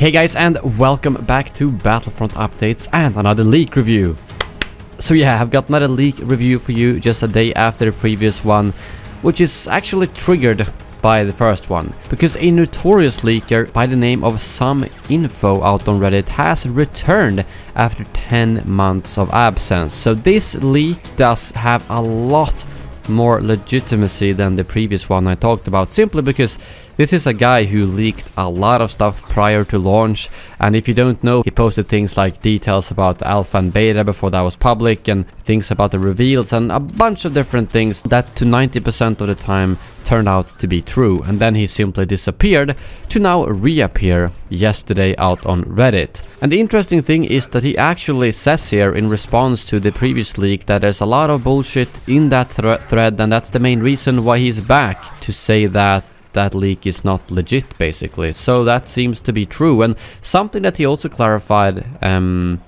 Hey guys, and welcome back to Battlefront Updates and another leak review. So yeah, I've got another leak review for you just a day after the previous one, which is actually triggered by the first one, because a notorious leaker by the name of Some Info out on Reddit has returned after 10 months of absence. So this leak does have a lot more legitimacy than the previous one I talked about, simply because this is a guy who leaked a lot of stuff prior to launch, and if you don't know, he posted things like details about alpha and beta before that was public, and things about the reveals, and a bunch of different things that to 90% of the time turned out to be true, and then he simply disappeared to now reappear yesterday out on Reddit. And the interesting thing is that he actually says here in response to the previous leak that there's a lot of bullshit in that thread, and that's the main reason why he's back, to say that that leak is not legit, basically. So that seems to be true, and something that he also clarified in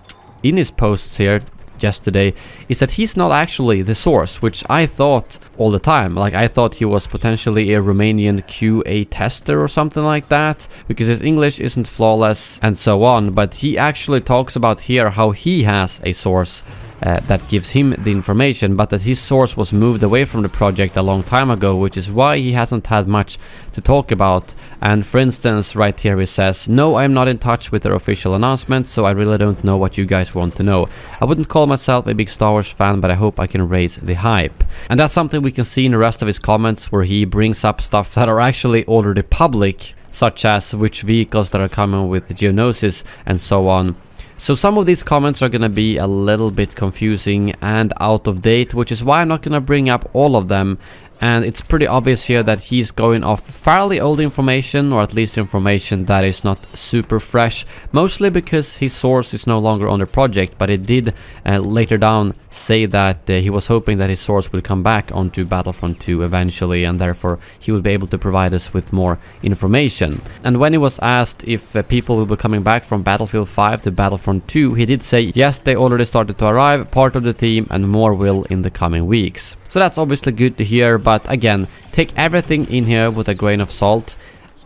his posts here yesterday is that he's not actually the source, which I thought all the time. Like, I thought he was potentially a Romanian QA tester or something like that, because his English isn't flawless and so on, but he actually talks about here how he has a source that gives him the information, but that his source was moved away from the project a long time ago, which is why he hasn't had much to talk about. And for instance, right here he says, "No, I'm not in touch with their official announcement, so I really don't know what you guys want to know. I wouldn't call myself a big Star Wars fan, but I hope I can raise the hype." And that's something we can see in the rest of his comments, where he brings up stuff that are actually already public, such as which vehicles that are coming with Geonosis and so on. So some of these comments are gonna be a little bit confusing and out of date, which is why I'm not gonna bring up all of them. And it's pretty obvious here that he's going off fairly old information, or at least information that is not super fresh, mostly because his source is no longer on the project, but it did later down say that he was hoping that his source would come back onto Battlefront 2 eventually, and therefore he would be able to provide us with more information. And when he was asked if people will be coming back from Battlefield 5 to Battlefront 2, he did say yes, they already started to arrive, part of the team, and more will in the coming weeks. So that's obviously good to hear, but again, take everything in here with a grain of salt.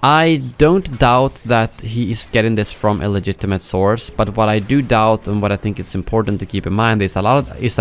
I don't doubt that he is getting this from a legitimate source, but what I do doubt, and what I think it's important to keep in mind, is that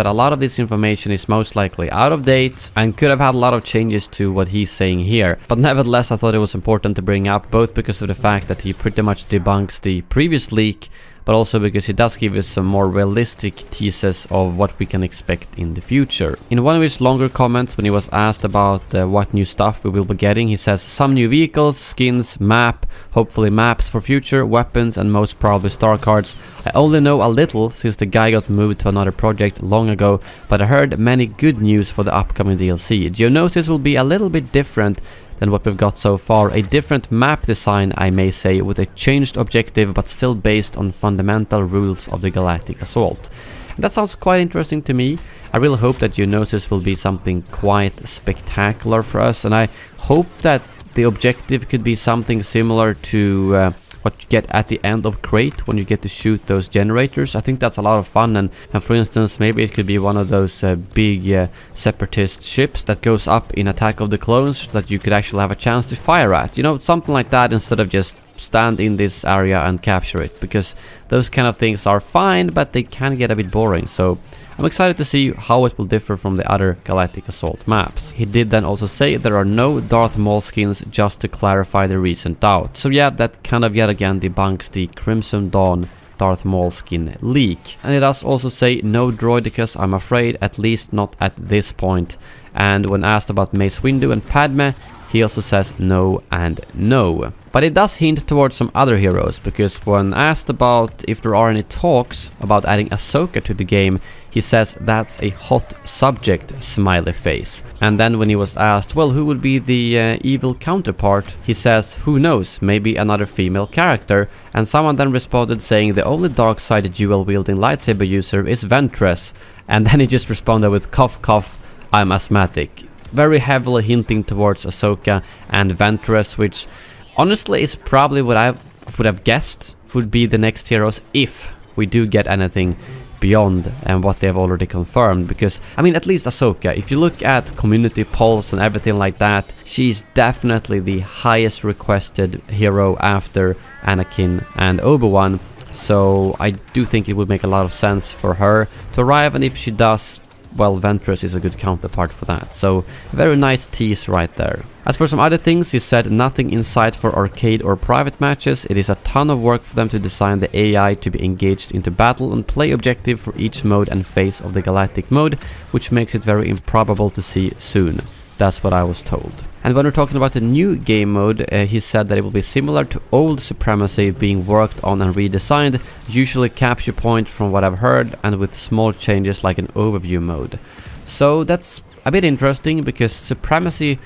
a lot of this information is most likely out of date and could have had a lot of changes to what he's saying here. But nevertheless, I thought it was important to bring up, both because of the fact that he pretty much debunks the previous leak, but also because he does give us some more realistic teases of what we can expect in the future. In one of his longer comments, when he was asked about what new stuff we will be getting, he says some new vehicles, skins, map, hopefully maps for future, weapons, and most probably star cards. I only know a little since the guy got moved to another project long ago, but I heard many good news for the upcoming DLC. Geonosis will be a little bit different than what we've got so far, a different map design, I may say, with a changed objective but still based on fundamental rules of the Galactic Assault. And that sounds quite interesting to me. I really hope that Geonosis will be something quite spectacular for us, and I hope that the objective could be something similar to what you get at the end of Crate, when you get to shoot those generators. I think that's a lot of fun, and for instance, maybe it could be one of those big separatist ships that goes up in Attack of the Clones that you could actually have a chance to fire at. You know, something like that, instead of just stand in this area and capture it, because those kind of things are fine, but they can get a bit boring. So I'm excited to see how it will differ from the other Galactic Assault maps. He did then also say there are no Darth Maul skins, just to clarify the recent doubt. So yeah, that kind of yet again debunks the Crimson Dawn Darth Maul skin leak. And it does also say no droidicas, I'm afraid, at least not at this point. And when asked about Mace Windu and Padme, he also says no and no. But it does hint towards some other heroes, because when asked about if there are any talks about adding Ahsoka to the game, he says that's a hot subject, smiley face. And then when he was asked, well, who would be the evil counterpart, he says, who knows, maybe another female character. And someone then responded saying the only dark side dual wielding lightsaber user is Ventress. And then he just responded with cough cough, I'm asthmatic. Very heavily hinting towards Ahsoka and Ventress, which honestly is probably what I would have guessed would be the next heroes if we do get anything beyond and what they have already confirmed. Because, I mean, at least Ahsoka, if you look at community polls and everything like that, she's definitely the highest requested hero after Anakin and Obi-Wan. So I do think it would make a lot of sense for her to arrive, and if she does, well, Ventress is a good counterpart for that. So very nice tease right there. As for some other things, he said nothing in sight for arcade or private matches. It is a ton of work for them to design the AI to be engaged into battle and play objective for each mode and phase of the galactic mode, which makes it very improbable to see soon. That's what I was told. And when we're talking about the new game mode, he said that it will be similar to old Supremacy being worked on and redesigned, usually capture point from what I've heard, and with small changes like an overview mode. So that's a bit interesting, because Supremacy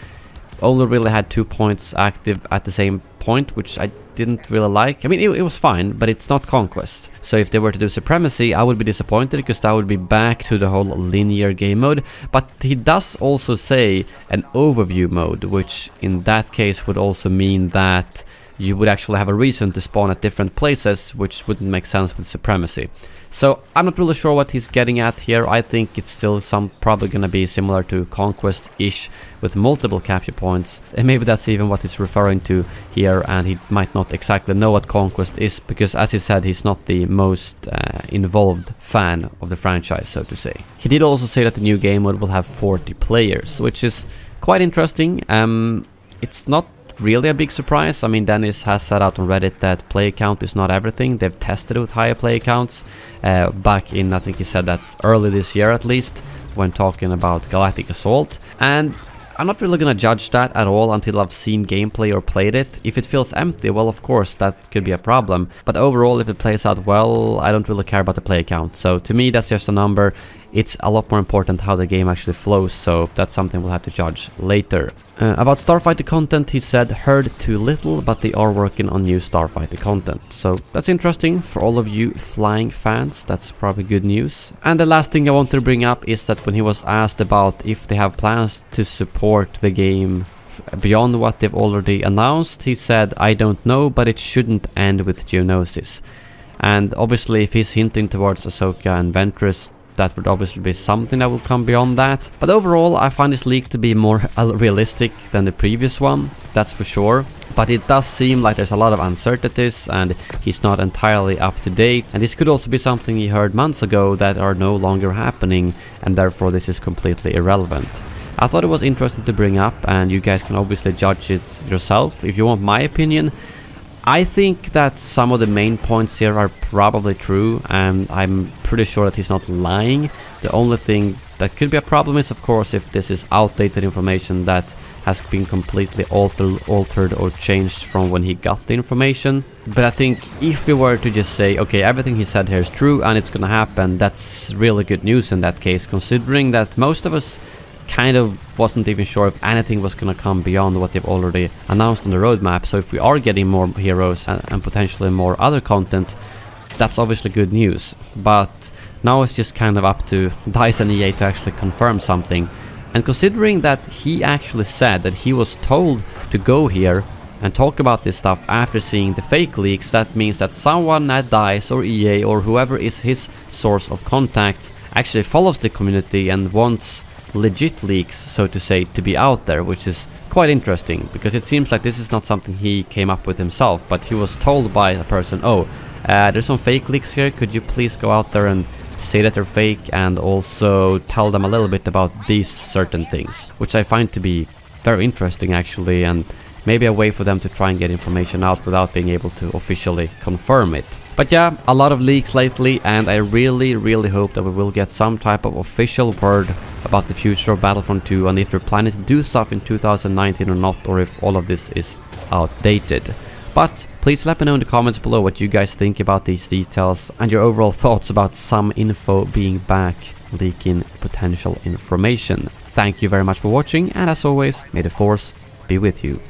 only really had 2 points active at the same point, which I didn't really like. I mean, it was fine, but it's not Conquest. So if they were to do Supremacy, I would be disappointed, because that would be back to the whole linear game mode. But he does also say an overview mode, which in that case would also mean that you would actually have a reason to spawn at different places, which wouldn't make sense with Supremacy. So I'm not really sure what he's getting at here. I think it's still probably gonna be similar to Conquest-ish with multiple capture points. And maybe that's even what he's referring to here, and he might not exactly know what Conquest is, because as he said, he's not the most involved fan of the franchise, so to say. He did also say that the new game mode will have 40 players, which is quite interesting. It's not really a big surprise. I mean, Dennis has said out on Reddit that play count is not everything. They've tested it with higher play counts back in, I think he said that early this year at least, when talking about Galactic Assault. And I'm not really gonna judge that at all until I've seen gameplay or played it. If it feels empty, well, of course that could be a problem, but overall, if it plays out well, I don't really care about the play count. So to me, that's just a number. It's a lot more important how the game actually flows, so that's something we'll have to judge later. About Starfighter content, he said heard too little, but they are working on new Starfighter content. So that's interesting for all of you flying fans. That's probably good news. And the last thing I want to bring up is that when he was asked about if they have plans to support the game beyond what they've already announced, he said, I don't know, but it shouldn't end with Geonosis. And obviously, if he's hinting towards Ahsoka and Ventress, that would obviously be something that will come beyond that. But overall, I find this leak to be more realistic than the previous one, that's for sure. But it does seem like there's a lot of uncertainties and he's not entirely up to date. And this could also be something he heard months ago that are no longer happening, and therefore this is completely irrelevant. I thought it was interesting to bring up, and you guys can obviously judge it yourself. If you want my opinion, I think that some of the main points here are probably true, and I'm pretty sure that he's not lying. The only thing that could be a problem is, of course, if this is outdated information that has been completely altered or changed from when he got the information. But I think if we were to just say, okay, everything he said here is true and it's gonna happen, that's really good news in that case, considering that most of us kind of wasn't even sure if anything was gonna come beyond what they've already announced on the roadmap. So if we are getting more heroes and potentially more other content, that's obviously good news. But now it's just kind of up to DICE and EA to actually confirm something. And considering that he actually said that he was told to go here and talk about this stuff after seeing the fake leaks, that means that someone at DICE or EA or whoever is his source of contact actually follows the community and wants legit leaks, so to say, to be out there, which is quite interesting, because it seems like this is not something he came up with himself, but he was told by a person, oh, there's some fake leaks here, could you please go out there and say that they're fake, and also tell them a little bit about these certain things, which I find to be very interesting actually, and maybe a way for them to try and get information out without being able to officially confirm it. But yeah, a lot of leaks lately, and I really hope that we will get some type of official word about the future of Battlefront 2 and if they're planning to do stuff in 2019 or not, or if all of this is outdated. But please let me know in the comments below what you guys think about these details and your overall thoughts about some info being back, leaking potential information. Thank you very much for watching, and as always, may the Force be with you.